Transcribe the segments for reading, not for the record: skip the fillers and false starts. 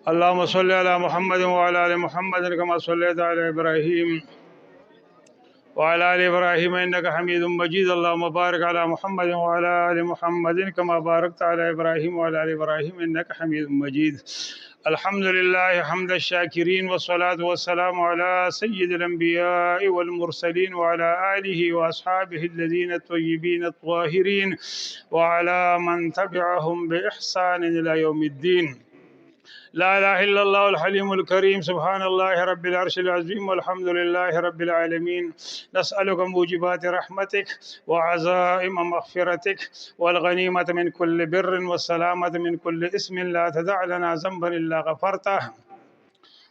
اللهم صل على محمد وعلى ال محمد كما صليت على ابراهيم وعلى ال ابراهيم انك حميد مجيد. اللهم بارك على محمد وعلى ال محمد كما باركت على ابراهيم وعلى ال ابراهيم انك حميد مجيد. الحمد لله حمد الشاكرين، والصلاة والسلام على سيد الأنبياء والمرسلين وعلى آله وأصحابه الذين الطيبين الطاهرين وعلى من تبعهم بإحسان إلى يوم الدين. لا إله إلا الله الحليم الكريم، سبحان الله رب العرش العظيم، والحمد لله رب العالمين. نسألك موجبات رحمتك وعزائم مغفرتك والغنيمة من كل بر والسلامة من كل اسم، لا تدع لنا ذنبا إلا غفرته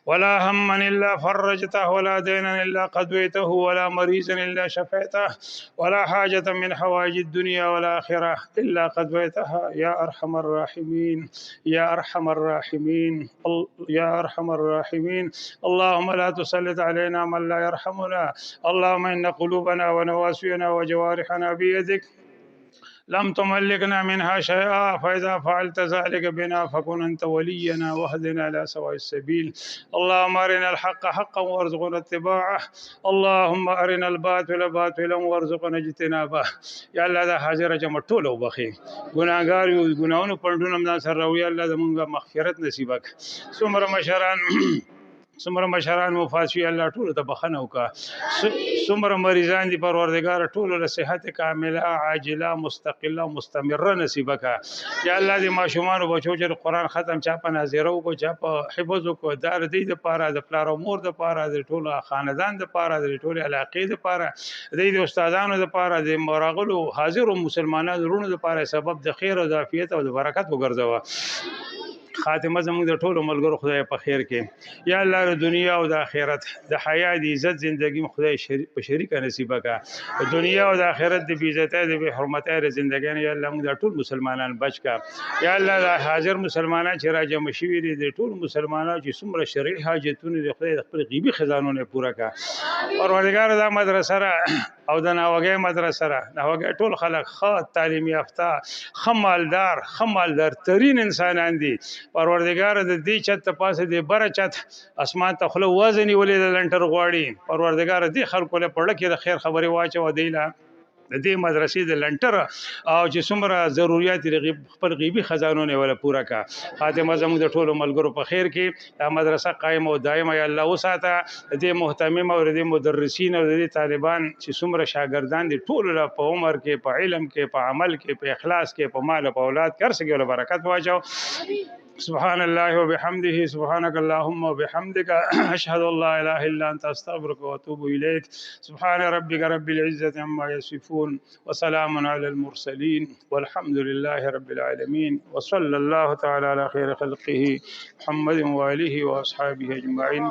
ولا هما إلا فرجته ولا دينا إلا قضيته ولا مريضا إلا شفيته ولا حاجة من حوائج الدنيا والآخرة إلا قضيتها يا أرحم الراحمين يا أرحم الراحمين يا أرحم الراحمين. اللهم لا تسلط علينا من لا يرحمنا. اللهم إن قلوبنا ونواسينا وجوارحنا بيدك، لم تملكنا منها شيئا، فإذا فعلت ذلك بنا فكن أنت ولينا واهدنا إلى سواء السبيل. اللهم أرنا الحق حقا وارزقنا اتباعه، اللهم أرنا الباطل باطلا وارزقنا اجتنابه. يا الله دا حاضر جمع ټول وبخي ګناهګار یو، ګناهونو پړډونه مدا سره راوي. الله زمونږه مغفرت نصیب کړه. څومره مشران وفات شي، الله ټول ته بخنه وکړه. څومره مریضان دي پروردگار ټول له صحت کامله عاجله مستقله مستمره نصیب کړه. یا الله دې ماشومان او بچو چې قرآن ختم چا په ناظره وکړو، چا په حفظ وکړو، دار دې د پاره د پلار او مور د پاره د ټول خاندان د پاره د ټول علاقې د پاره د استادانو د پاره د مراغلو حاضر مسلمانانو ورونو د پاره سبب د خیر او د عافیت او د برکت وګرځوه. خاتمه زموږ د ټولو ملګرو خدای په خیر کې. یا الله د دنیا او د آخرت د حیا د عزت زندگی خدای په شریک نصیب کړه. د دنیا او د آخرت د بی عزت د بی حرمت زندگی یا الله موږ د ټول مسلمانان بچ کړه. یا الله د حاضر مسلمانان چې راجم شوي دي د ټول مسلمانانو چې څومره شرعي حاجتونه د خدای د خپل غیبي خزانونه پوره کړه. پروردگار د مدرسه را او د ناوګي مدرسه را ناوګي ټول خلک خاص تعلیم یافته خمالدار ترين انسانان دي. پروردگار د دې چت ته پاسه د بره چت اسمان ته خله وزنی ولې د لنټر غواړي. پروردگار دې خلکو له پړه کې د خیر خبري واچو دیلا د دې مدرسې د لنټر او چې څومره ضرورت لري خپل غیبي خزانونه ولا پوره کا. خاتمه زموږ د ټولو ملګرو په خیر کې دا مدرسه قائم او دائم یا الله وساته. د مهتمم او د مدرسین او د طالبان چې څومره شاګردان دي ټول په عمر کې په علم کې په عمل کې په اخلاص کې په مال او په اولاد کرسګي ول برکت واچو. سبحان الله وبحمده سبحانك اللهم وبحمدك أشهد أن لا إله إلا أنت أستغفرك وأتوب إليك. سبحان ربك رب العزة عما يصفون وسلام على المرسلين والحمد لله رب العالمين، وصلى الله تعالى على خير خلقه محمد وآله وأصحابه أجمعين.